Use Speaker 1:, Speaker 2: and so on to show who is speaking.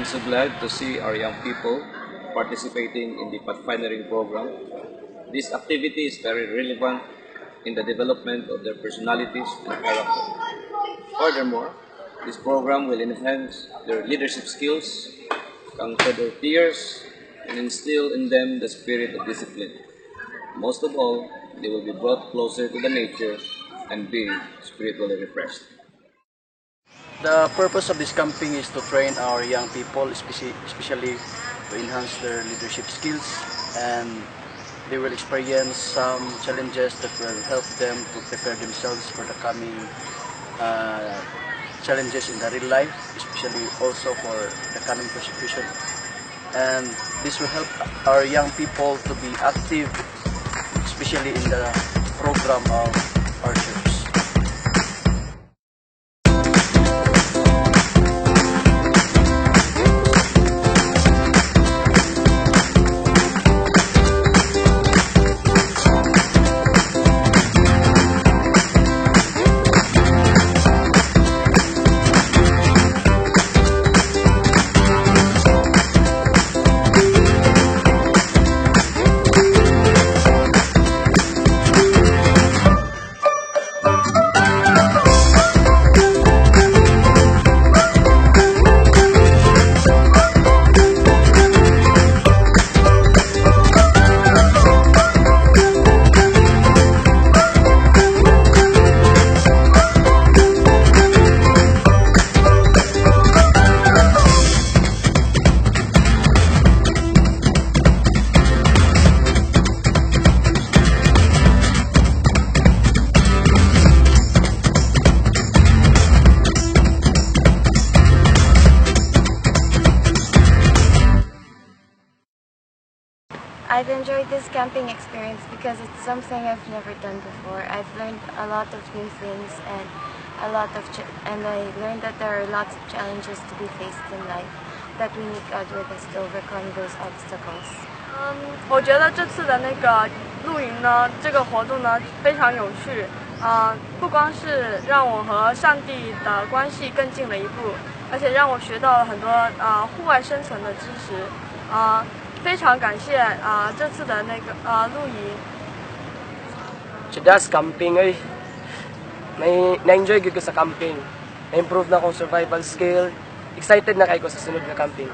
Speaker 1: so glad to see our young people participating in the Pathfindering program. This activity is very relevant in the development of their personalities and character. Furthermore, this program will enhance their leadership skills, conquer their fears, and instill in them the spirit of discipline. Most of all, they will be brought closer to the nature and be spiritually refreshed.
Speaker 2: The purpose of this camping is to train our young people, especially to enhance their leadership skills, and they will experience some challenges that will help them to prepare themselves for the coming challenges in the real life, especially also for the coming persecution. And this will help our young people to be active, especially in the program of our church.
Speaker 3: I've enjoyed this camping experience because it's something I've never done before. I've learned a lot of new things and I learned that there are lots of challenges to be faced in life, that we need God with us to overcome those obstacles.
Speaker 4: 我觉得这次的那个露营呢，这个活动呢非常有趣。不光是让我和上帝的关系更近了一步，而且让我学到了很多户外生存的知识。非常感谢这次的那个露营。
Speaker 5: Chidas camping ay na-enjoy ko sa camping. Na-improve na akong survival skill. Excited na kayo ko sa sunod na camping.